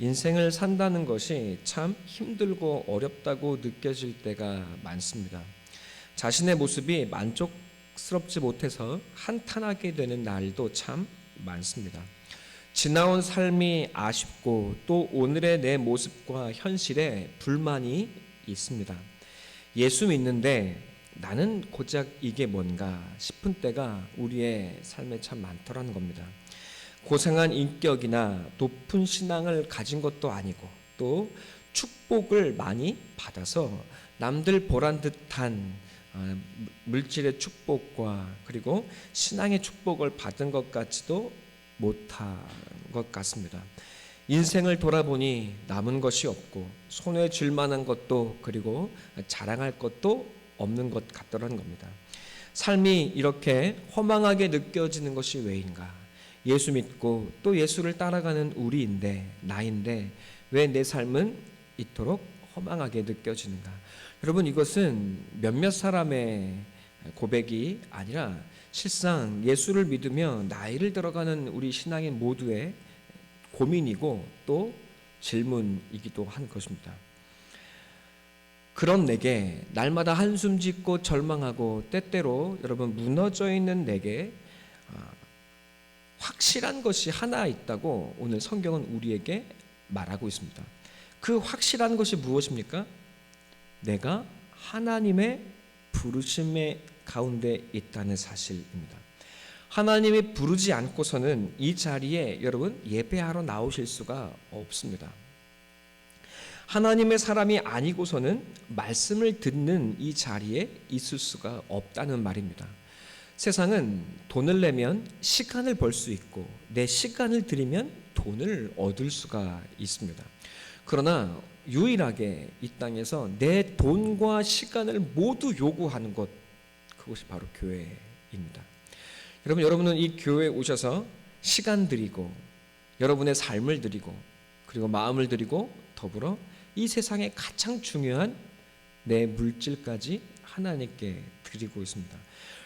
인생을 산다는 것이 참 힘들고 어렵다고 느껴질 때가 많습니다. 자신의 모습이 만족스럽지 못해서 한탄하게 되는 날도 참 많습니다. 지나온 삶이 아쉽고 또 오늘의 내 모습과 현실에 불만이 있습니다. 예수 믿는데 나는 고작 이게 뭔가 싶은 때가 우리의 삶에 참 많더라는 겁니다. 고상한 인격이나 높은 신앙을 가진 것도 아니고 또 축복을 많이 받아서 남들 보란 듯한 물질의 축복과 그리고 신앙의 축복을 받은 것 같지도 못한 것 같습니다. 인생을 돌아보니 남은 것이 없고 손에 쥘 만한 것도 그리고 자랑할 것도 없는 것 같더라는 겁니다. 삶이 이렇게 허망하게 느껴지는 것이 왜인가? 예수 믿고 또 예수를 따라가는 나인데 왜 내 삶은 이토록 허망하게 느껴지는가? 여러분, 이것은 몇몇 사람의 고백이 아니라 실상 예수를 믿으며 나이를 들어가는 우리 신앙인 모두의 고민이고 또 질문이기도 한 것입니다. 그런 내게 날마다 한숨 짓고 절망하고 때때로 여러분 무너져 있는 내게 확실한 것이 하나 있다고 오늘 성경은 우리에게 말하고 있습니다. 그 확실한 것이 무엇입니까? 내가 하나님의 부르심의 가운데 있다는 사실입니다. 하나님이 부르지 않고서는 이 자리에 여러분 예배하러 나오실 수가 없습니다. 하나님의 사람이 아니고서는 말씀을 듣는 이 자리에 있을 수가 없다는 말입니다. 세상은 돈을 내면 시간을 벌 수 있고 내 시간을 들이면 돈을 얻을 수가 있습니다. 그러나 유일하게 이 땅에서 내 돈과 시간을 모두 요구하는 것, 그것이 바로 교회입니다. 여러분은 이 교회에 오셔서 시간 드리고 여러분의 삶을 드리고 그리고 마음을 드리고 더불어 이 세상에 가장 중요한 내 물질까지 하나님께 드리고 있습니다.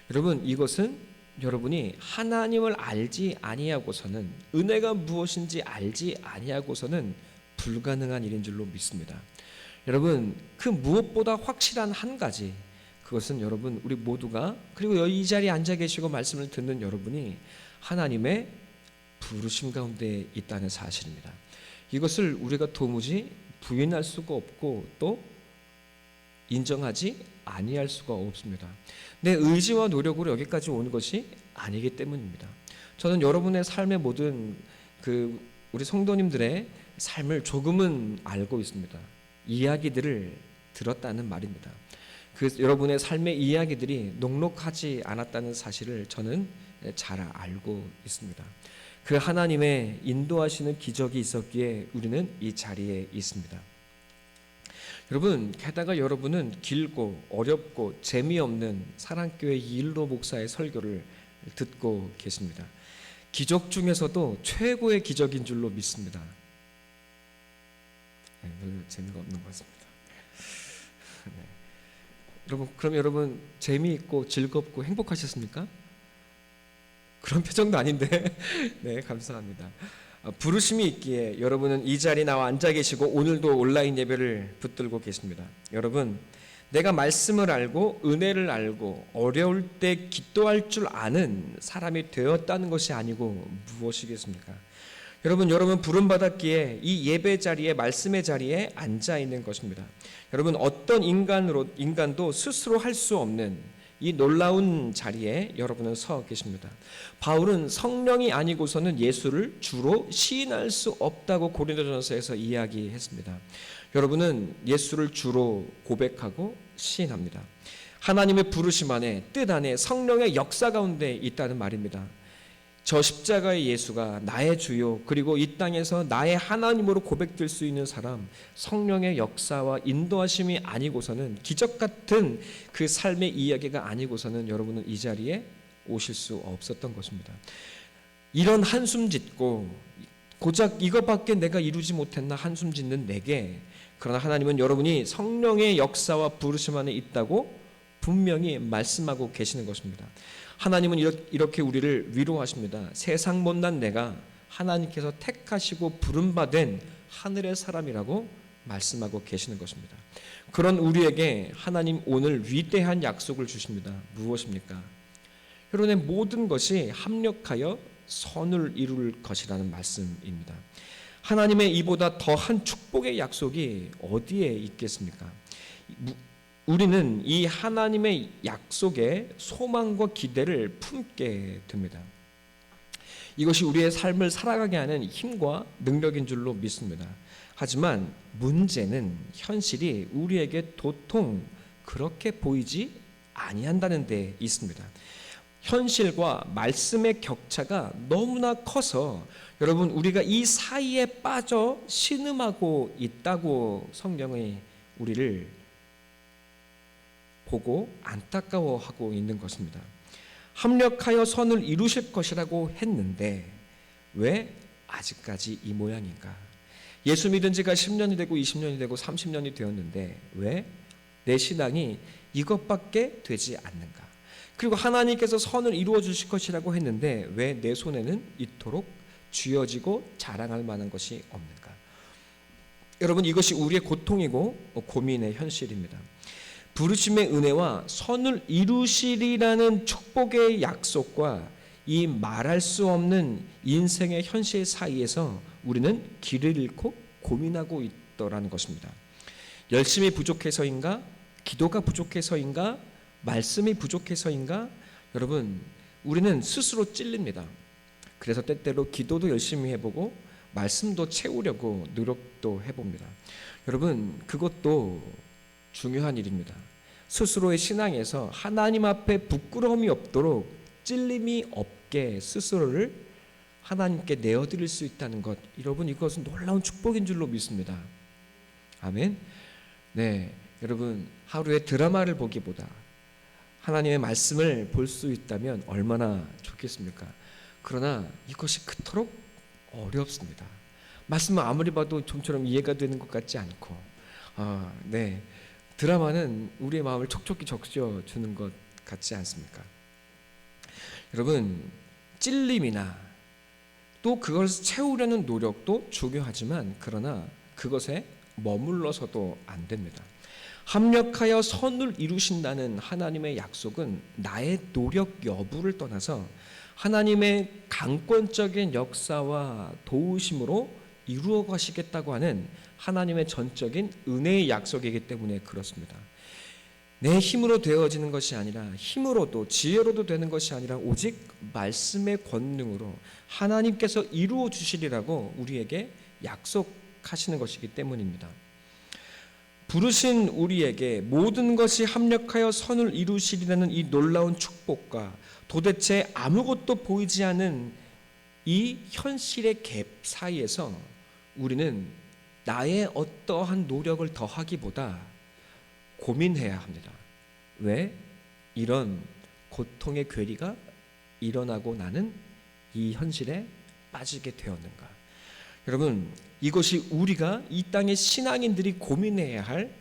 여러분, 이것은 여러분이 하나님을 알지 아니하고서는, 은혜가 무엇인지 알지 아니하고서는 불가능한 일인 줄로 믿습니다. 여러분, 그 무엇보다 확실한 한 가지, 그것은 여러분 우리 모두가, 그리고 이 자리에 앉아 계시고 말씀을 듣는 여러분이 하나님의 부르심 가운데 있다는 사실입니다. 이것을 우리가 도무지 부인할 수가 없고 또 인정하지 아니할 수가 없습니다. 내 의지와 노력으로 여기까지 온 것이 아니기 때문입니다. 저는 여러분의 삶의 모든 우리 성도님들의 삶을 조금은 알고 있습니다. 이야기들을 들었다는 말입니다. 여러분의 삶의 이야기들이 녹록하지 않았다는 사실을 저는 잘 알고 있습니다. 그 하나님의 인도하시는 기적이 있었기에 우리는 이 자리에 있습니다. 여러분, 게다가 여러분은 길고 어렵고 재미없는 사랑교회 이일로 목사의 설교를 듣고 계십니다. 기적 중에서도 최고의 기적인 줄로 믿습니다. 별로 재미가 없는 것 같습니다. 네. 그럼 여러분 재미있고 즐겁고 행복하셨습니까? 그런 표정도 아닌데 네, 감사합니다. 부르심이 있기에 여러분은 이 자리에 나와 앉아 계시고 오늘도 온라인 예배를 붙들고 계십니다. 여러분, 내가 말씀을 알고 은혜를 알고 어려울 때 기도할 줄 아는 사람이 되었다는 것이 아니고 무엇이겠습니까? 여러분 부름받았기에 이 예배 자리에, 말씀의 자리에 앉아 있는 것입니다. 여러분, 어떤 인간도 스스로 할 수 없는 이 놀라운 자리에 여러분은 서 계십니다. 바울은 성령이 아니고서는 예수를 주로 시인할 수 없다고 고린도전서에서 이야기했습니다. 여러분은 예수를 주로 고백하고 시인합니다. 하나님의 부르심 안에, 뜻 안에 성령의 역사 가운데 있다는 말입니다. 저 십자가의 예수가 나의 주요, 그리고 이 땅에서 나의 하나님으로 고백될 수 있는 사람, 성령의 역사와 인도하심이 아니고서는, 기적 같은 그 삶의 이야기가 아니고서는 여러분은 이 자리에 오실 수 없었던 것입니다. 이런 한숨 짓고 고작 이것밖에 내가 이루지 못했나 한숨 짓는 내게, 그러나 하나님은 여러분이 성령의 역사와 부르심 안에 있다고 분명히 말씀하고 계시는 것입니다. 하나님은 이렇게 우리를 위로하십니다. 세상 못난 내가 하나님께서 택하시고 부름받은 하늘의 사람이라고 말씀하고 계시는 것입니다. 그런 우리에게 하나님 오늘 위대한 약속을 주십니다. 무엇입니까? 여러분의 모든 것이 합력하여 선을 이룰 것이라는 말씀입니다. 하나님의 이보다 더한 축복의 약속이 어디에 있겠습니까? 우리는 이 하나님의 약속에 소망과 기대를 품게 됩니다. 이것이 우리의 삶을 살아가게 하는 힘과 능력인 줄로 믿습니다. 하지만 문제는 현실이 우리에게 도통 그렇게 보이지 아니한다는 데 있습니다. 현실과 말씀의 격차가 너무나 커서 여러분 우리가 이 사이에 빠져 신음하고 있다고 성경이 우리를 보고 안타까워하고 있는 것입니다. 합력하여 선을 이루실 것이라고 했는데 왜 아직까지 이 모양인가? 예수 믿은 지가 10년이 되고 20년이 되고 30년이 되었는데 왜 내 신앙이 이것밖에 되지 않는가? 그리고 하나님께서 선을 이루어 주실 것이라고 했는데 왜 내 손에는 이토록 쥐어지고 자랑할 만한 것이 없는가? 여러분 이것이 우리의 고통이고 고민의 현실입니다. 부르심의 은혜와 선을 이루시리라는 축복의 약속과 이 말할 수 없는 인생의 현실 사이에서 우리는 길을 잃고 고민하고 있더라는 것입니다. 열심이 부족해서인가? 기도가 부족해서인가? 말씀이 부족해서인가? 여러분 우리는 스스로 찔립니다. 그래서 때때로 기도도 열심히 해보고 말씀도 채우려고 노력도 해봅니다. 여러분 그것도 중요한 일입니다. 스스로의 신앙에서 하나님 앞에 부끄러움이 없도록 찔림이 없게 스스로를 하나님께 내어드릴 수 있다는 것, 여러분 이것은 놀라운 축복인 줄로 믿습니다. 아멘. 네, 여러분 하루에 드라마를 보기보다 하나님의 말씀을 볼 수 있다면 얼마나 좋겠습니까? 그러나 이것이 그토록 어렵습니다. 말씀을 아무리 봐도 좀처럼 이해가 되는 것 같지 않고, 네, 드라마는 우리의 마음을 촉촉히 적셔주는 것 같지 않습니까? 여러분 찔림이나 또 그것을 채우려는 노력도 중요하지만 그러나 그것에 머물러서도 안 됩니다. 합력하여 선을 이루신다는 하나님의 약속은 나의 노력 여부를 떠나서 하나님의 강권적인 역사와 도우심으로 이루어 가시겠다고 하는 하나님의 전적인 은혜의 약속이기 때문에 그렇습니다. 내 힘으로 되어지는 것이 아니라 힘으로도 지혜로도 되는 것이 아니라 오직 말씀의 권능으로 하나님께서 이루어 주시리라고 우리에게 약속하시는 것이기 때문입니다. 부르신 우리에게 모든 것이 합력하여 선을 이루시리라는 이 놀라운 축복과 도대체 아무것도 보이지 않는 이 현실의 갭 사이에서 우리는 나의 어떠한 노력을 더하기보다 고민해야 합니다. 왜 이런 고통의 괴리가 일어나고 나는 이 현실에 빠지게 되었는가? 여러분 이것이 우리가 이 땅의 신앙인들이 고민해야 할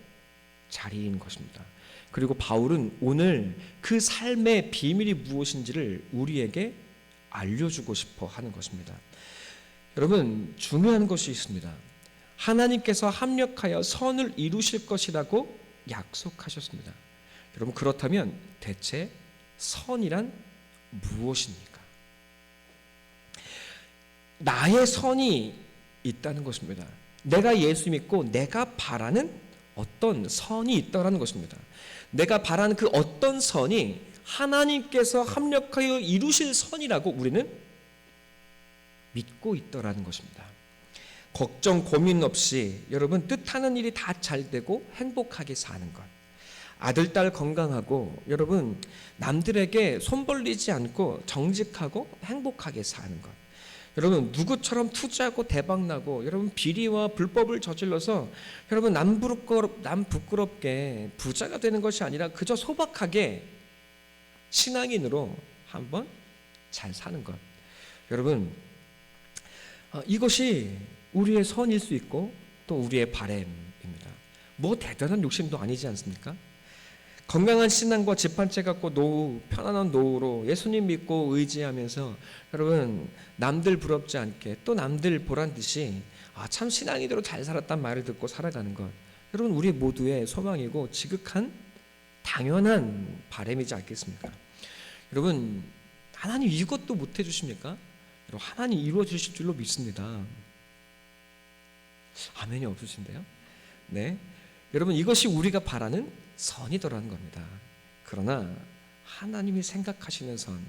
자리인 것입니다. 그리고 바울은 오늘 그 삶의 비밀이 무엇인지를 우리에게 알려주고 싶어 하는 것입니다. 여러분 중요한 것이 있습니다. 하나님께서 합력하여 선을 이루실 것이라고 약속하셨습니다. 여러분 그렇다면 대체 선이란 무엇입니까? 나의 선이 있다는 것입니다. 내가 예수 믿고 내가 바라는 어떤 선이 있다는 것입니다. 내가 바라는 그 어떤 선이 하나님께서 합력하여 이루실 선이라고 우리는 믿고 있더라는 것입니다. 걱정 고민 없이 여러분 뜻하는 일이 다 잘 되고 행복하게 사는 것, 아들 딸 건강하고 여러분 남들에게 손 벌리지 않고 정직하고 행복하게 사는 것, 여러분 누구처럼 투자하고 대박나고 여러분 비리와 불법을 저질러서 여러분 남 부끄럽게 부자가 되는 것이 아니라 그저 소박하게 신앙인으로 한번 잘 사는 것, 여러분 이것이 우리의 선일 수 있고 또 우리의 바램입니다. 뭐 대단한 욕심도 아니지 않습니까? 건강한 신앙과 집 한 채 갖고 노후, 편안한 노후로 예수님 믿고 의지하면서 여러분 남들 부럽지 않게 또 남들 보란 듯이 참 신앙이대로 잘 살았단 말을 듣고 살아가는 것, 여러분 우리 모두의 소망이고 지극한 당연한 바람이지 않겠습니까? 여러분 하나님 이것도 못 해주십니까? 여러분 하나님 이루어 주실 줄로 믿습니다. 아멘이 없으신데요? 네, 여러분 이것이 우리가 바라는 선이더라는 겁니다. 그러나 하나님이 생각하시는 선,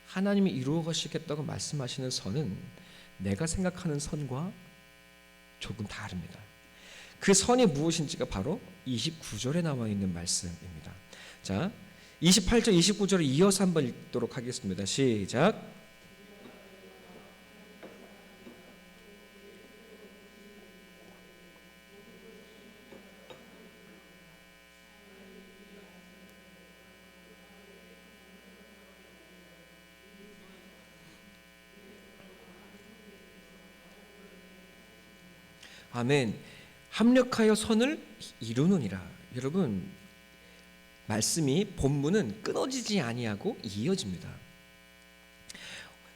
하나님이 이루어 가시겠다고 말씀하시는 선은 내가 생각하는 선과 조금 다릅니다. 그 선이 무엇인지가 바로 29절에 나와 있는 말씀입니다. 자, 28절 29절을 이어서 한번 읽도록 하겠습니다. 시작. 아멘. 합력하여 선을 이루느니라. 여러분 말씀이 본문은 끊어지지 아니하고 이어집니다.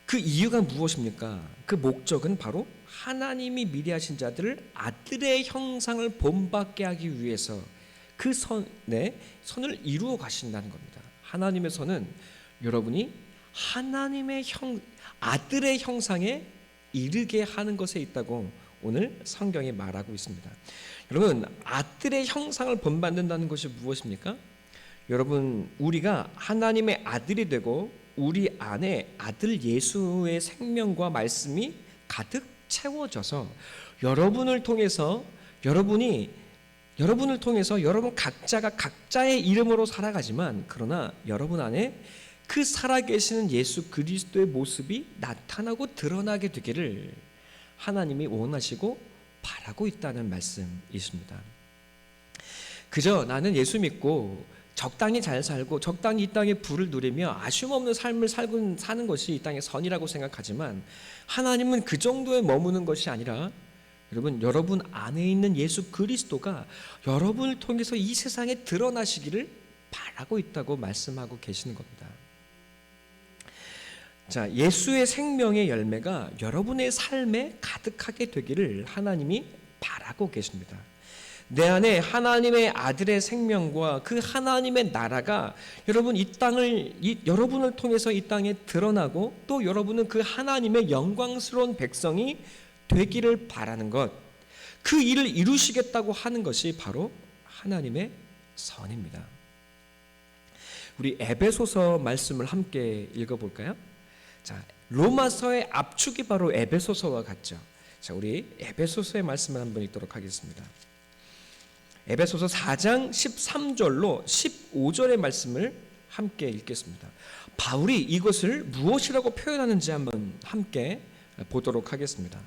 그 이유가 무엇입니까? 그 목적은 바로 하나님이 미리 하신 자들을 아들의 형상을 본받게 하기 위해서 그 선을 이루어 가신다는 겁니다. 하나님의 선은 여러분이 하나님의 아들의 형상에 이르게 하는 것에 있다고 오늘 성경이 말하고 있습니다. 여러분 아들의 형상을 본받는다는 것이 무엇입니까? 여러분 우리가 하나님의 아들이 되고 우리 안에 아들 예수의 생명과 말씀이 가득 채워져서 여러분을 통해서 여러분 각자가 각자의 이름으로 살아가지만 그러나 여러분 안에 그 살아계시는 예수 그리스도의 모습이 나타나고 드러나게 되기를 하나님이 원하시고 바라고 있다는 말씀이십니다. 그저 나는 예수 믿고 적당히 잘 살고 적당히 이 땅의 부를 누리며 아쉬움 없는 삶을 사는 것이 이 땅의 선이라고 생각하지만 하나님은 그 정도에 머무는 것이 아니라 여러분 안에 있는 예수 그리스도가 여러분을 통해서 이 세상에 드러나시기를 바라고 있다고 말씀하고 계시는 겁니다. 자, 예수의 생명의 열매가 여러분의 삶에 가득하게 되기를 하나님이 바라고 계십니다. 내 안에 하나님의 아들의 생명과 그 하나님의 나라가 여러분 여러분을 통해서 이 땅에 드러나고 또 여러분은 그 하나님의 영광스러운 백성이 되기를 바라는 것, 그 일을 이루시겠다고 하는 것이 바로 하나님의 선입니다. 우리 에베소서 말씀을 함께 읽어볼까요? 자, 로마서의 압축이 바로 에베소서와 같죠. 자, 우리 에베소서의 말씀을 한번 읽도록 하겠습니다. 에베소서 4장 13절로 15절의 말씀을 함께 읽겠습니다. 바울이 이것을 무엇이라고 표현하는지 한번 함께 보도록 하겠습니다.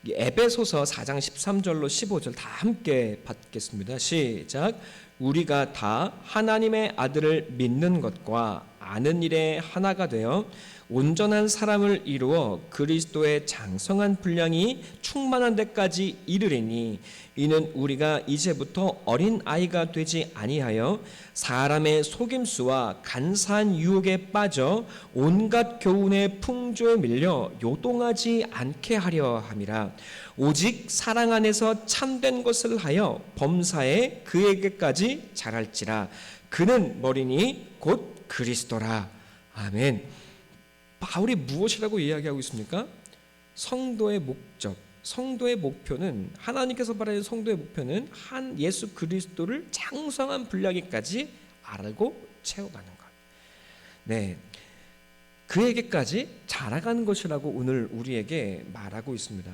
에베소서 4장 13절로 15절 다 함께 받겠습니다. 시작. 우리가 다 하나님의 아들을 믿는 것과 아는 일에 하나가 되어 온전한 사람을 이루어 그리스도의 장성한 분량이 충만한 데까지 이르리니 이는 우리가 이제부터 어린 아이가 되지 아니하여 사람의 속임수와 간사한 유혹에 빠져 온갖 교훈의 풍조에 밀려 요동하지 않게 하려 함이라. 오직 사랑 안에서 참된 것을 하여 범사에 그에게까지 자랄지라. 그는 머리니 곧 그리스도라. 아멘. 바울이 무엇이라고 이야기하고 있습니까? 성도의 목적, 성도의 목표는 하나님께서 바라는 성도의 목표는 한 예수 그리스도를 장성한 분량에까지 알고 채워가는 것. 네, 그에게까지 자라가는 것이라고 오늘 우리에게 말하고 있습니다.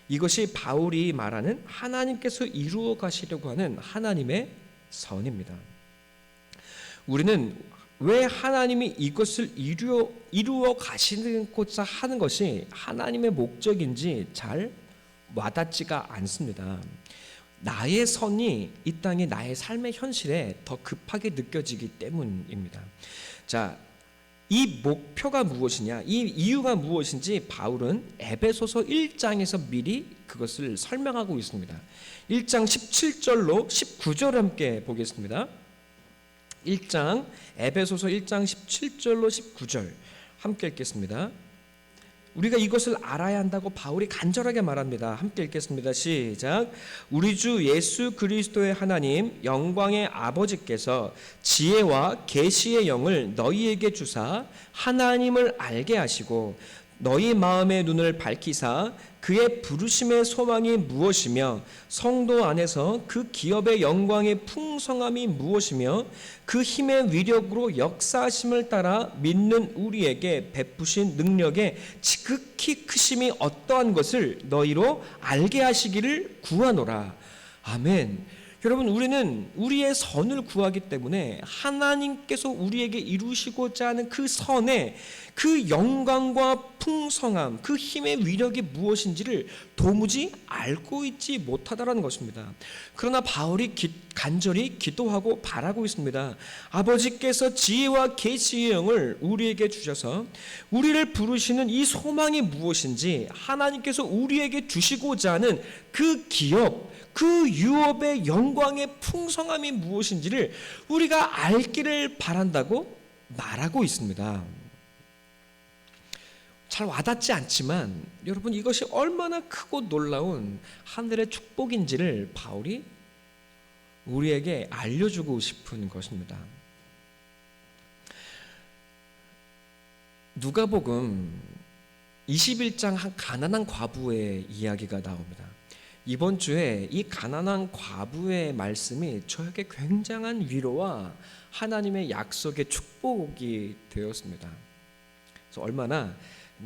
이것이 바울이 말하는 하나님께서 이루어 가시려고 하는 하나님의 선입니다. 우리는 왜 하나님이 이것을 이루어 가시고자 하는 것이 하나님의 목적인지 잘 와닿지가 않습니다. 나의 선이 이 땅에 나의 삶의 현실에 더 급하게 느껴지기 때문입니다. 자, 이 목표가 무엇이냐, 이 이유가 무엇인지 바울은 에베소서 1장에서 미리 그것을 설명하고 있습니다. 1장 17절로 19절 함께 보겠습니다. 1장 에베소서 1장 17절로 19절 함께 읽겠습니다. 우리가 이것을 알아야 한다고 바울이 간절하게 말합니다. 함께 읽겠습니다. 시작. 우리 주 예수 그리스도의 하나님 영광의 아버지께서 지혜와 계시의 영을 너희에게 주사 하나님을 알게 하시고 너희 마음의 눈을 밝히사 그의 부르심의 소망이 무엇이며 성도 안에서 그 기업의 영광의 풍성함이 무엇이며 그 힘의 위력으로 역사하심을 따라 믿는 우리에게 베푸신 능력의 지극히 크심이 어떠한 것을 너희로 알게 하시기를 구하노라. 아멘. 여러분, 우리는 우리의 선을 구하기 때문에 하나님께서 우리에게 이루시고자 하는 그 선의 그 영광과 풍성함, 그 힘의 위력이 무엇인지를 도무지 알고 있지 못하다라는 것입니다. 그러나 바울이 간절히 기도하고 바라고 있습니다. 아버지께서 지혜와 계시의 영을 우리에게 주셔서 우리를 부르시는 이 소망이 무엇인지, 하나님께서 우리에게 주시고자 하는 그 기업, 그 유업의 영광의 풍성함이 무엇인지를 우리가 알기를 바란다고 말하고 있습니다. 잘 와닿지 않지만 여러분, 이것이 얼마나 크고 놀라운 하늘의 축복인지를 바울이 우리에게 알려주고 싶은 것입니다. 누가복음 21장 한 가난한 과부의 이야기가 나옵니다. 이번 주에 이 가난한 과부의 말씀이 저에게 굉장한 위로와 하나님의 약속의 축복이 되었습니다. 그래서 얼마나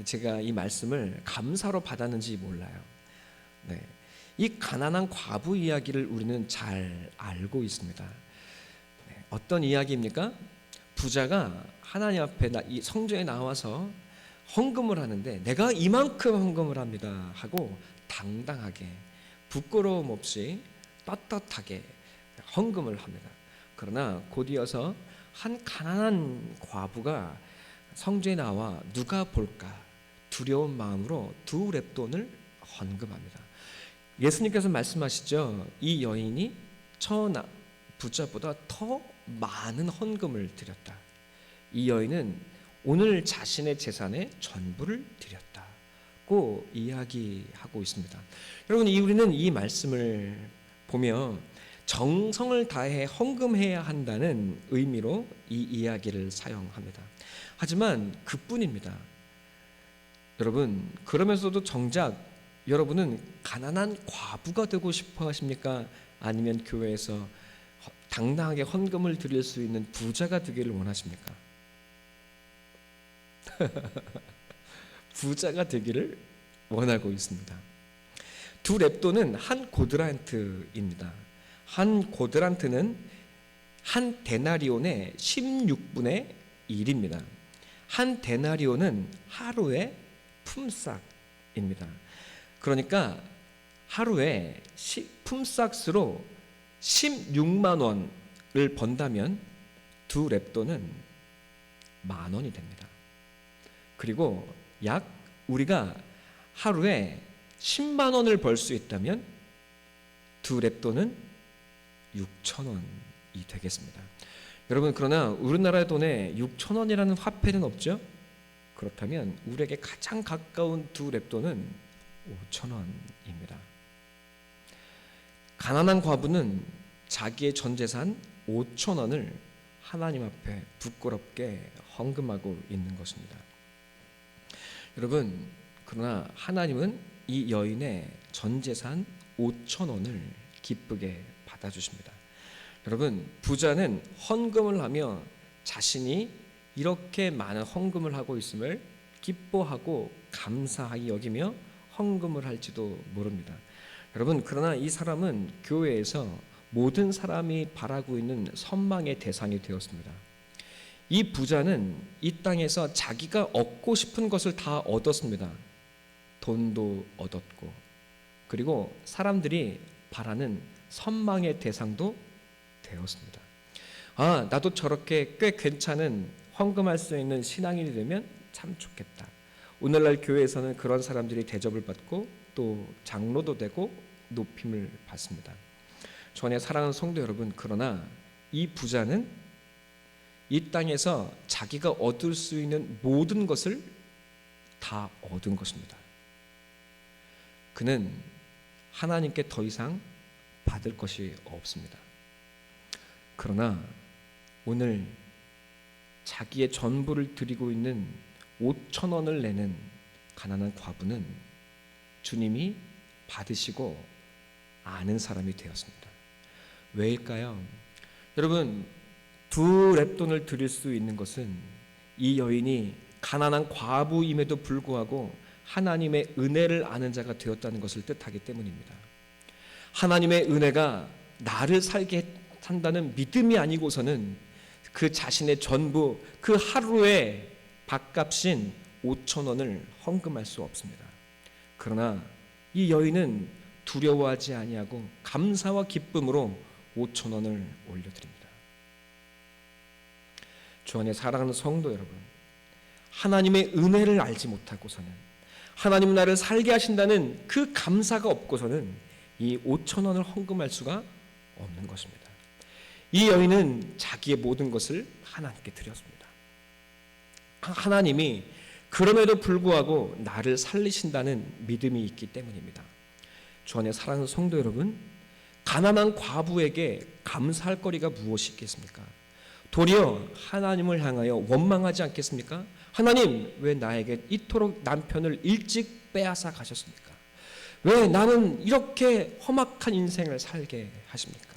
제가 이 말씀을 감사로 받았는지 몰라요. 네. 이 가난한 과부 이야기를 우리는 잘 알고 있습니다. 네. 어떤 이야기입니까? 부자가 하나님 앞에 이 성전에 나와서 헌금을 하는데 내가 이만큼 헌금을 합니다 하고 당당하게 부끄러움 없이 떳떳하게 헌금을 합니다. 그러나 곧이어서 한 가난한 과부가 성전에 나와 누가 볼까 두려운 마음으로 2렙돈을 헌금합니다. 예수님께서 말씀하시죠. 이 여인이 부자보다 더 많은 헌금을 드렸다. 이 여인은 오늘 자신의 재산의 전부를 드렸다고 이야기하고 있습니다. 여러분, 우리는 이 말씀을 보며 정성을 다해 헌금해야 한다는 의미로 이 이야기를 사용합니다. 하지만 그뿐입니다. 여러분, 그러면서도 정작 여러분은 가난한 과부가 되고 싶어 하십니까? 아니면 교회에서 당당하게 헌금을 드릴 수 있는 부자가 되기를 원하십니까? 부자가 되기를 원하고 있습니다. 2렙돈은 한 고드란트입니다. 한 고드란트는 한 데나리온의 16분의 1입니다. 한 데나리온은 하루의 품삯입니다. 그러니까 하루에 품삯으로 16만 원을 번다면 2렙돈은 10,000원이 됩니다. 그리고 약 우리가 하루에 10만 원을 벌 수 있다면 2렙돈은 6,000원이 되겠습니다. 여러분, 그러나 우리나라 돈에 6,000원이라는 화폐는 없죠? 그렇다면 우리에게 가장 가까운 2렙돈은 5,000원입니다. 가난한 과부는 자기의 전 재산 5,000원을 하나님 앞에 부끄럽게 헌금하고 있는 것입니다. 여러분, 그러나 하나님은 이 여인의 전 재산 5,000원을 기쁘게 받아주십니다. 여러분, 부자는 헌금을 하며 자신이 이렇게 많은 헌금을 하고 있음을 기뻐하고 감사하게 여기며 헌금을 할지도 모릅니다. 여러분, 그러나 이 사람은 교회에서 모든 사람이 바라고 있는 선망의 대상이 되었습니다. 이 부자는 이 땅에서 자기가 얻고 싶은 것을 다 얻었습니다. 돈도 얻었고, 그리고 사람들이 바라는 선망의 대상도 되었습니다. 아, 나도 저렇게 꽤 괜찮은 헌금할 수 있는 신앙인이 되면 참 좋겠다. 오늘날 교회에서는 그런 사람들이 대접을 받고 또 장로도 되고 높임을 받습니다. 전에 사랑하는 성도 여러분, 그러나 이 부자는 이 땅에서 자기가 얻을 수 있는 모든 것을 다 얻은 것입니다. 그는 하나님께 더 이상 받을 것이 없습니다. 그러나 오늘 자기의 전부를 드리고 있는 5,000원을 내는 가난한 과부는 주님이 받으시고 아는 사람이 되었습니다. 왜일까요? 여러분, 2렙돈을 드릴 수 있는 것은 이 여인이 가난한 과부임에도 불구하고 하나님의 은혜를 아는 자가 되었다는 것을 뜻하기 때문입니다. 하나님의 은혜가 나를 살게 한다는 믿음이 아니고서는 그 자신의 전부, 그 하루의 밥값인 5,000원을 헌금할 수 없습니다. 그러나 이 여인은 두려워하지 아니하고 감사와 기쁨으로 5,000원을 올려드립니다. 주 안에 사랑하는 성도 여러분, 하나님의 은혜를 알지 못하고서는, 하나님 나를 살게 하신다는 그 감사가 없고서는 이 5,000원을 헌금할 수가 없는 것입니다. 이 여인은 자기의 모든 것을 하나님께 드렸습니다. 하나님이 그럼에도 불구하고 나를 살리신다는 믿음이 있기 때문입니다. 주 안에 사랑하는 성도 여러분, 가난한 과부에게 감사할 거리가 무엇이 있겠습니까? 도리어 하나님을 향하여 원망하지 않겠습니까? 하나님, 왜 나에게 이토록 남편을 일찍 빼앗아 가셨습니까? 왜 나는 이렇게 험악한 인생을 살게 하십니까?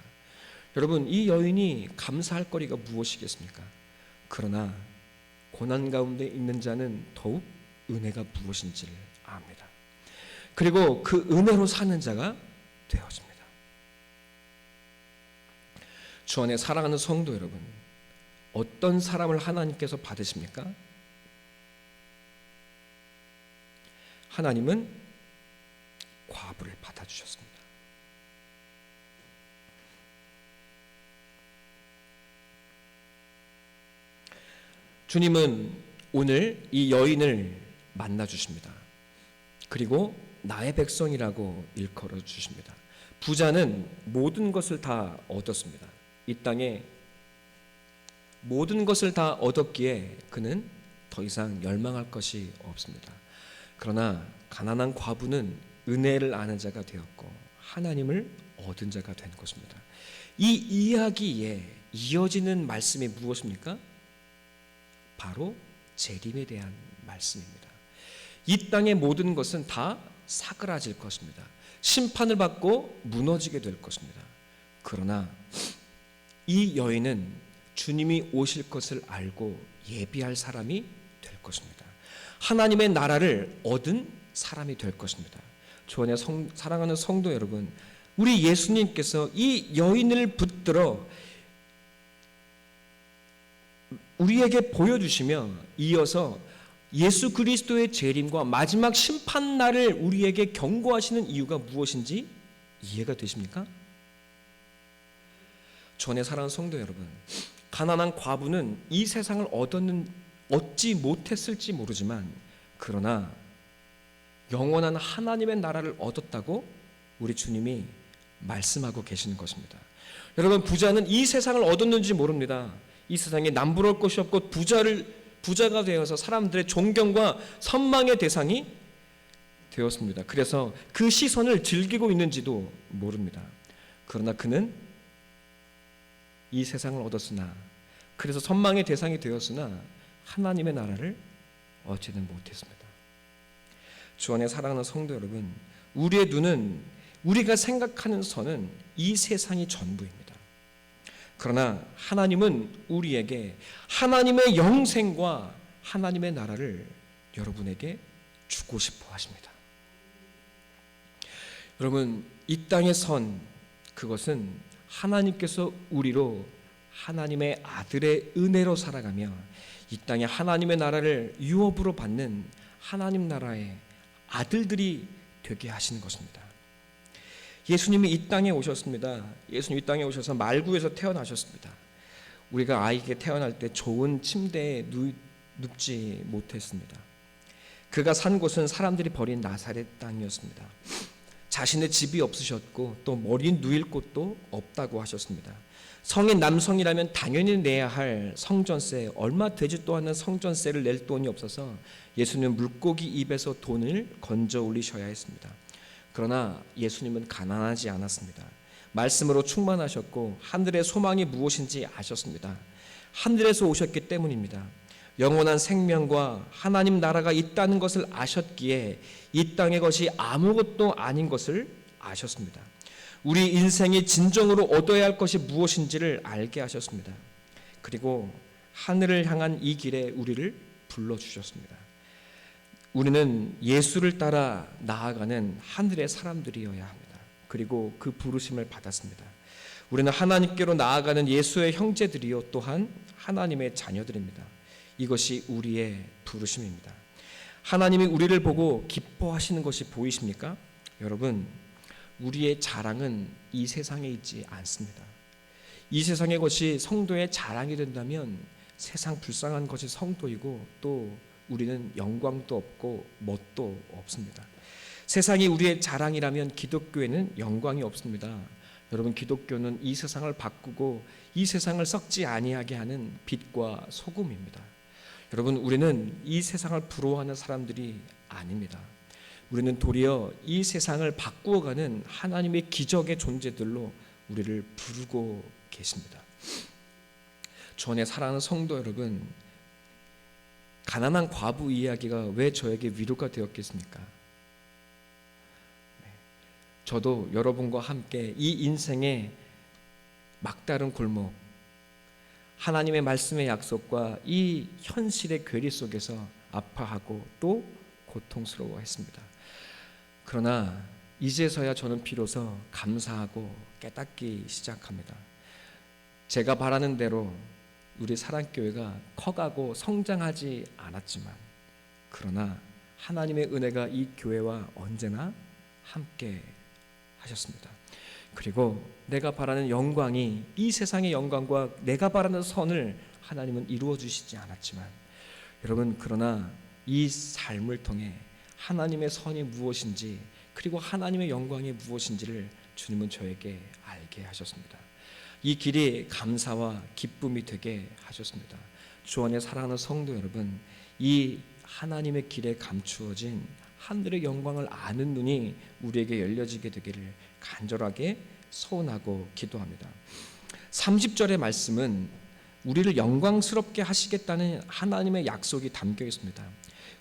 여러분, 이 여인이 감사할 거리가 무엇이겠습니까? 그러나 고난 가운데 있는 자는 더욱 은혜가 무엇인지를 압니다. 그리고 그 은혜로 사는 자가 되어집니다. 주 안에 사랑하는 성도 여러분, 어떤 사람을 하나님께서 받으십니까? 하나님은 과부를 받아주셨습니다. 주님은 오늘 이 여인을 만나 주십니다. 그리고 나의 백성이라고 일컬어 주십니다. 부자는 모든 것을 다 얻었습니다. 이 땅에 모든 것을 다 얻었기에 그는 더 이상 열망할 것이 없습니다. 그러나 가난한 과부는 은혜를 아는 자가 되었고 하나님을 얻은 자가 된 것입니다. 이 이야기에 이어지는 말씀이 무엇입니까? 바로 재림에 대한 말씀입니다. 이 땅의 모든 것은 다 사그라질 것입니다. 심판을 받고 무너지게 될 것입니다. 그러나 이 여인은 주님이 오실 것을 알고 예비할 사람이 될 것입니다. 하나님의 나라를 얻은 사람이 될 것입니다. 주 안에 사랑하는 성도 여러분, 우리 예수님께서 이 여인을 붙들어 우리에게 보여주시며 이어서 예수 그리스도의 재림과 마지막 심판날을 우리에게 경고하시는 이유가 무엇인지 이해가 되십니까? 주 안에 사랑하는 성도 여러분, 가난한 과부는 이 세상을 얻지 못했을지 모르지만 그러나 영원한 하나님의 나라를 얻었다고 우리 주님이 말씀하고 계시는 것입니다. 여러분, 부자는 이 세상을 얻었는지 모릅니다. 이 세상에 남부러울 것이 없고 부자가 되어서 사람들의 존경과 선망의 대상이 되었습니다. 그래서 그 시선을 즐기고 있는지도 모릅니다. 그러나 그는 이 세상을 얻었으나, 그래서 선망의 대상이 되었으나 하나님의 나라를 얻지는 못했습니다. 주 안에 사랑하는 성도 여러분, 우리의 눈은, 우리가 생각하는 선은 이 세상이 전부입니다. 그러나 하나님은 우리에게 하나님의 영생과 하나님의 나라를 여러분에게 주고 싶어 하십니다. 여러분, 이 땅의 선, 그것은 하나님께서 우리로 하나님의 아들의 은혜로 살아가며 이 땅에 하나님의 나라를 유업으로 받는 하나님 나라의 아들들이 되게 하시는 것입니다. 예수님이 이 땅에 오셨습니다. 예수님 이 땅에 오셔서 말구에서 태어나셨습니다. 우리가 아이에게 태어날 때 좋은 침대에 눕지 못했습니다. 그가 산 곳은 사람들이 버린 나사렛 땅이었습니다. 자신의 집이 없으셨고 또 머리 누일 곳도 없다고 하셨습니다. 성인 남성이라면 당연히 내야 할 성전세, 얼마 되지도 않는 성전세를 낼 돈이 없어서 예수님은 물고기 입에서 돈을 건져 올리셔야 했습니다. 그러나 예수님은 가난하지 않았습니다. 말씀으로 충만하셨고 하늘의 소망이 무엇인지 아셨습니다. 하늘에서 오셨기 때문입니다. 영원한 생명과 하나님 나라가 있다는 것을 아셨기에 이 땅의 것이 아무것도 아닌 것을 아셨습니다. 우리 인생이 진정으로 얻어야 할 것이 무엇인지를 알게 하셨습니다. 그리고 하늘을 향한 이 길에 우리를 불러주셨습니다. 우리는 예수를 따라 나아가는 하늘의 사람들이어야 합니다. 그리고 그 부르심을 받았습니다. 우리는 하나님께로 나아가는 예수의 형제들이요 또한 하나님의 자녀들입니다. 이것이 우리의 부르심입니다. 하나님이 우리를 보고 기뻐하시는 것이 보이십니까? 여러분, 우리의 자랑은 이 세상에 있지 않습니다. 이 세상의 것이 성도의 자랑이 된다면 세상 불쌍한 것이 성도이고 또 우리는 영광도 없고 멋도 없습니다. 세상이 우리의 자랑이라면 기독교에는 영광이 없습니다. 여러분, 기독교는 이 세상을 바꾸고 이 세상을 썩지 아니하게 하는 빛과 소금입니다. 여러분, 우리는 이 세상을 부러워하는 사람들이 아닙니다. 우리는 도리어 이 세상을 바꾸어가는 하나님의 기적의 존재들로 우리를 부르고 계십니다. 주 안에 사랑하는 성도 여러분, 가난한 과부 이야기가 왜 저에게 위로가 되었겠습니까? 저도 여러분과 함께 이 인생의 막다른 골목, 하나님의 말씀의 약속과 이 현실의 괴리 속에서 아파하고 또 고통스러워했습니다. 그러나 이제서야 저는 비로소 감사하고 깨닫기 시작합니다. 제가 바라는 대로 우리 사랑교회가 커가고 성장하지 않았지만 그러나 하나님의 은혜가 이 교회와 언제나 함께 하셨습니다. 그리고 내가 바라는 영광이 이 세상의 영광과 내가 바라는 선을 하나님은 이루어 주시지 않았지만 여러분, 그러나 이 삶을 통해 하나님의 선이 무엇인지 그리고 하나님의 영광이 무엇인지를 주님은 저에게 알게 하셨습니다. 이 길이 감사와 기쁨이 되게 하셨습니다. 주 안에 사랑하는 성도 여러분, 이 하나님의 길에 감추어진 하늘의 영광을 아는 눈이 우리에게 열려지게 되기를 간절하게 소원하고 기도합니다. 30절의 말씀은 우리를 영광스럽게 하시겠다는 하나님의 약속이 담겨 있습니다.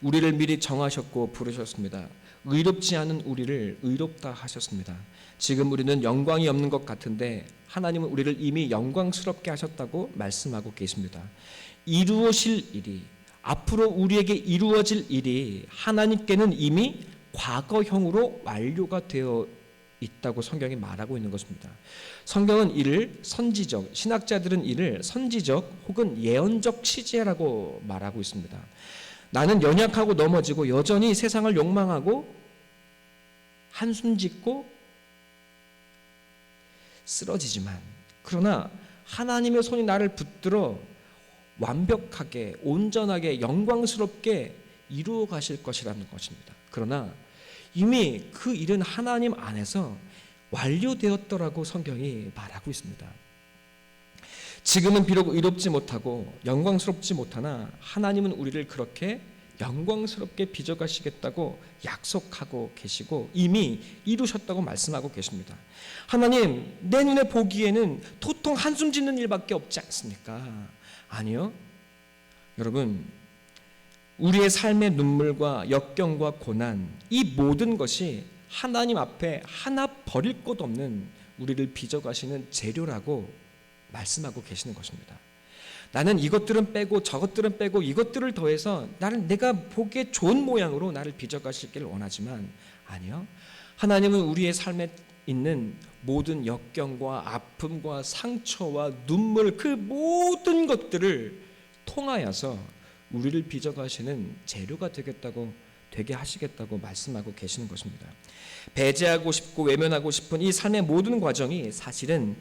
우리를 미리 정하셨고 부르셨습니다. 의롭지 않은 우리를 의롭다 하셨습니다. 지금 우리는 영광이 없는 것 같은데 하나님은 우리를 이미 영광스럽게 하셨다고 말씀하고 계십니다. 이루어질 일이, 앞으로 우리에게 이루어질 일이 하나님께는 이미 과거형으로 완료가 되어 있다고 성경이 말하고 있는 것입니다. 성경은 이를 선지적, 신학자들은 이를 선지적 혹은 예언적 시제라고 말하고 있습니다. 나는 연약하고 넘어지고 여전히 세상을 욕망하고 한숨 짓고 쓰러지지만 그러나 하나님의 손이 나를 붙들어 완벽하게 온전하게 영광스럽게 이루어 가실 것이라는 것입니다. 그러나 이미 그 일은 하나님 안에서 완료되었더라고 성경이 말하고 있습니다. 지금은 비록 의롭지 못하고 영광스럽지 못하나 하나님은 우리를 그렇게 영광스럽게 빚어가시겠다고 약속하고 계시고 이미 이루셨다고 말씀하고 계십니다. 하나님, 내 눈에 보기에는 도통 한숨 짓는 일밖에 없지 않습니까? 아니요. 여러분, 우리의 삶의 눈물과 역경과 고난, 이 모든 것이 하나님 앞에 하나 버릴 것 없는 우리를 빚어가시는 재료라고 말씀하고 계시는 것입니다. 나는 이것들은 빼고 저것들은 빼고 이것들을 더해서 나를 내가 보기에 좋은 모양으로 나를 빚어가시기를 원하지만 아니요. 하나님은 우리의 삶에 있는 모든 역경과 아픔과 상처와 눈물, 그 모든 것들을 통하여서 우리를 빚어가시는 재료가 되게 하시겠다고 말씀하고 계시는 것입니다. 배제하고 싶고 외면하고 싶은 이 삶의 모든 과정이 사실은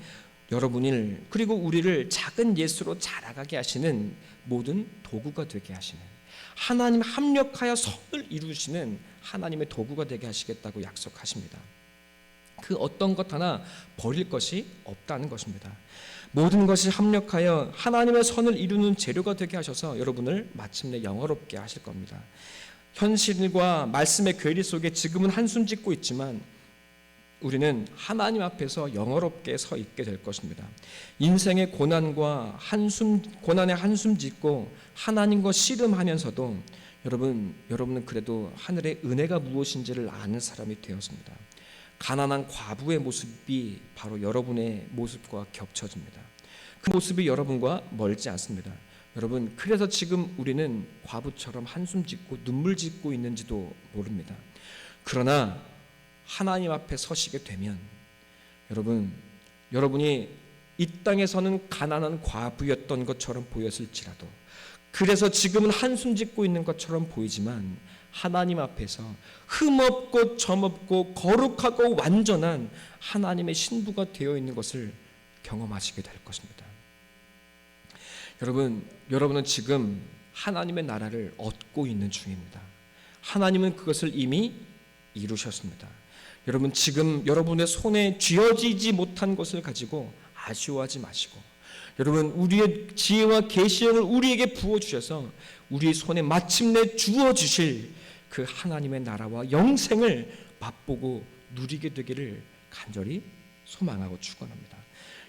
여러분을 그리고 우리를 작은 예수로 자라가게 하시는 모든 도구가 되게 하시는, 하나님 합력하여 선을 이루시는 하나님의 도구가 되게 하시겠다고 약속하십니다. 그 어떤 것 하나 버릴 것이 없다는 것입니다. 모든 것이 합력하여 하나님의 선을 이루는 재료가 되게 하셔서 여러분을 마침내 영화롭게 하실 겁니다. 현실과 말씀의 괴리 속에 지금은 한숨 짓고 있지만 우리는 하나님 앞에서 영화롭게 서 있게 될 것입니다. 인생의 고난에 한숨 짓고 하나님과 씨름하면서도 여러분은 그래도 하늘의 은혜가 무엇인지를 아는 사람이 되었습니다. 가난한 과부의 모습이 바로 여러분의 모습과 겹쳐집니다. 그 모습이 여러분과 멀지 않습니다. 여러분, 그래서 지금 우리는 과부처럼 한숨 짓고 눈물 짓고 있는지도 모릅니다. 그러나 하나님 앞에 서시게 되면 여러분이 이 땅에서는 가난한 과부였던 것처럼 보였을지라도, 그래서 지금은 한숨 짓고 있는 것처럼 보이지만 하나님 앞에서 흠없고 점없고 거룩하고 완전한 하나님의 신부가 되어 있는 것을 경험하시게 될 것입니다. 여러분은 지금 하나님의 나라를 얻고 있는 중입니다. 하나님은 그것을 이미 이루셨습니다. 여러분, 지금 여러분의 손에 쥐어지지 못한 것을 가지고 아쉬워하지 마시고, 여러분, 우리의 지혜와 계시형을 우리에게 부어주셔서 우리 손에 마침내 주어주실 그 하나님의 나라와 영생을 맛보고 누리게 되기를 간절히 소망하고 축원합니다.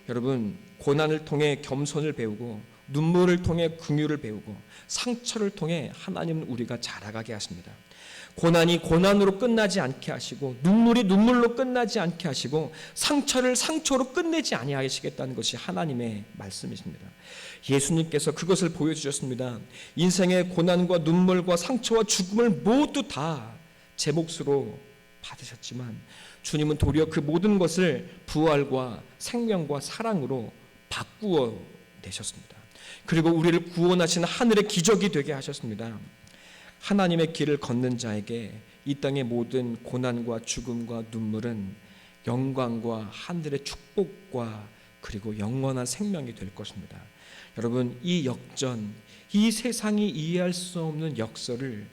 여러분, 고난을 통해 겸손을 배우고 눈물을 통해 긍휼을 배우고 상처를 통해 하나님은 우리가 자라가게 하십니다. 고난이 고난으로 끝나지 않게 하시고 눈물이 눈물로 끝나지 않게 하시고 상처를 상처로 끝내지 아니하시겠다는 것이 하나님의 말씀이십니다. 예수님께서 그것을 보여주셨습니다. 인생의 고난과 눈물과 상처와 죽음을 모두 다 제 몫으로 받으셨지만 주님은 도리어 그 모든 것을 부활과 생명과 사랑으로 바꾸어 내셨습니다. 그리고 우리를 구원하신 하늘의 기적이 되게 하셨습니다. 하나님의 길을 걷는 자에게 이 땅의 모든 고난과 죽음과 눈물은 영광과 하늘의 축복과 그리고 영원한 생명이 될 것입니다. 여러분, 이 역전, 이 세상이 이해할 수 없는 역설을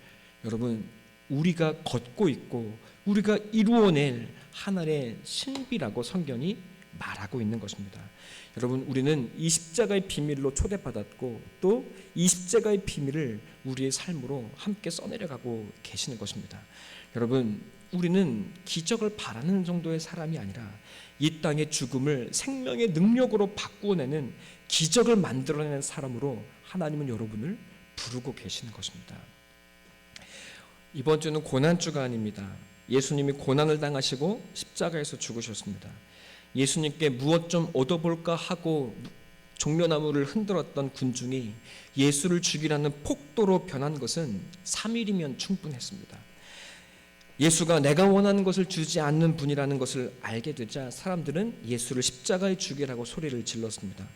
우리가 걷고 있고 우리가 이루어낼 하늘의 신비라고 성경이 말하고 있는 것입니다. 여러분, 우리는 이 십자가의 비밀로 초대받았고 또 이 십자가의 비밀을 우리의 삶으로 함께 써내려가고 계시는 것입니다. 여러분, 우리는 기적을 바라는 정도의 사람이 아니라 이 땅의 죽음을 생명의 능력으로 바꾸어내는 기적을 만들어내는 사람으로 하나님은 여러분을 부르고 계시는 것입니다. 이번 주는 고난주가 아닙니다. 예수님이 고난을 당하시고 십자가에서 죽으셨습니다. 예수님께 무엇 좀 얻어볼까 하고 종려나무를 흔들었던 군중이 예수를 죽이라는 폭도로 변한 것은 3일이면 충분했습니다. 예수가 내가 원하는 것을 주지 않는 분이라는 것을 알게 되자 사람들은 예수를 십자가에 죽이라고 소리를 질렀습니다.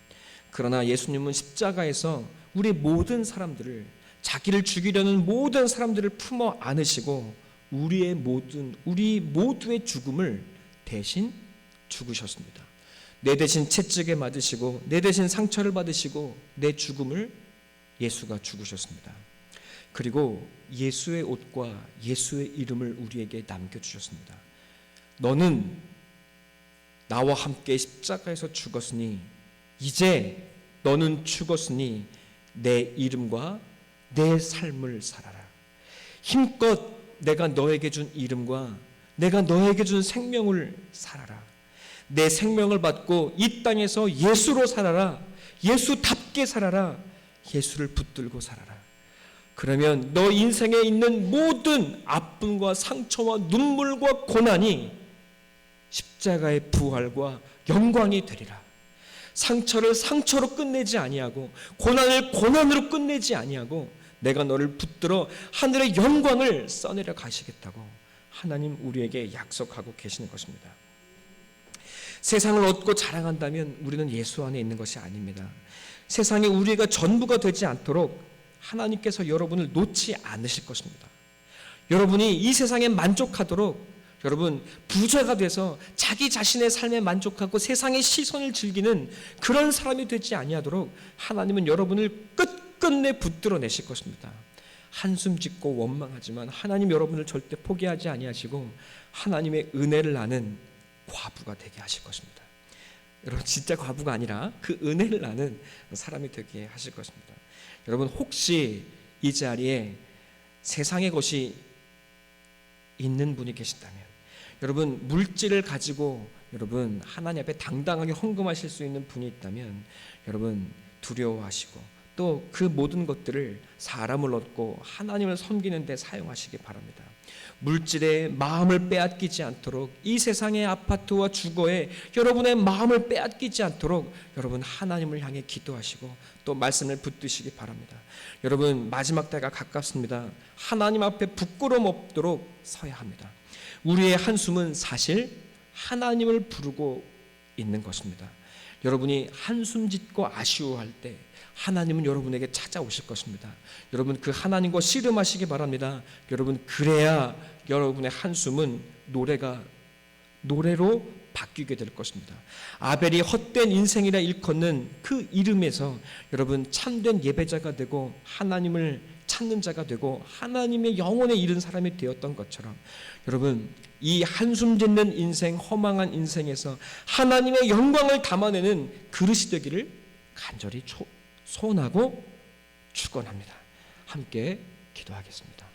그러나 예수님은 십자가에서 우리 모든 사람들을, 자기를 죽이려는 모든 사람들을 품어 안으시고 우리 모두의 죽음을 대신 죽으셨습니다. 내 대신 채찍에 맞으시고 내 대신 상처를 받으시고 내 죽음을 예수가 죽으셨습니다. 그리고 예수의 옷과 예수의 이름을 우리에게 남겨주셨습니다. 너는 나와 함께 십자가에서 죽었으니 이제 너는 죽었으니 내 이름과 내 삶을 살아라. 힘껏 내가 너에게 준 이름과 내가 너에게 준 생명을 살아라. 내 생명을 받고 이 땅에서 예수로 살아라. 예수답게 살아라. 예수를 붙들고 살아라. 그러면 너 인생에 있는 모든 아픔과 상처와 눈물과 고난이 십자가의 부활과 영광이 되리라. 상처를 상처로 끝내지 아니하고 고난을 고난으로 끝내지 아니하고 내가 너를 붙들어 하늘의 영광을 써내려 가시겠다고 하나님 우리에게 약속하고 계시는 것입니다. 세상을 얻고 자랑한다면 우리는 예수 안에 있는 것이 아닙니다. 세상에 우리가 전부가 되지 않도록 하나님께서 여러분을 놓지 않으실 것입니다. 여러분이 이 세상에 만족하도록, 여러분 부자가 돼서 자기 자신의 삶에 만족하고 세상의 시선을 즐기는 그런 사람이 되지 아니하도록 하나님은 여러분을 끝끝내 붙들어 내실 것입니다. 한숨 짓고 원망하지만 하나님 여러분을 절대 포기하지 아니하시고 하나님의 은혜를 아는 과부가 되게 하실 것입니다. 여러분 진짜 과부가 아니라 그 은혜를 아는 사람이 되게 하실 것입니다. 여러분 혹시 이 자리에 세상의 것이 있는 분이 계신다면, 여러분 물질을 가지고 여러분 하나님 앞에 당당하게 헌금하실 수 있는 분이 있다면 여러분 두려워하시고 또 그 모든 것들을 사람을 얻고 하나님을 섬기는 데 사용하시기 바랍니다. 물질의 마음을 빼앗기지 않도록, 이 세상의 아파트와 주거에 여러분의 마음을 빼앗기지 않도록 여러분 하나님을 향해 기도하시고 또 말씀을 붙드시기 바랍니다. 여러분 마지막 때가 가깝습니다. 하나님 앞에 부끄러움 없도록 서야 합니다. 우리의 한숨은 사실 하나님을 부르고 있는 것입니다. 여러분이 한숨 짓고 아쉬워할 때 하나님은 여러분에게 찾아오실 것입니다. 여러분 그 하나님과 씨름하시기 바랍니다. 여러분 그래야 여러분의 한숨은 노래로 바뀌게 될 것입니다. 아벨이 헛된 인생이라 일컫는 그 이름에서 여러분 참된 예배자가 되고 하나님을 찾는 자가 되고 하나님의 영혼에 이른 사람이 되었던 것처럼 여러분 이 한숨 짓는 인생, 허망한 인생에서 하나님의 영광을 담아내는 그릇이 되기를 간절히 소원하고 축원합니다. 함께 기도하겠습니다.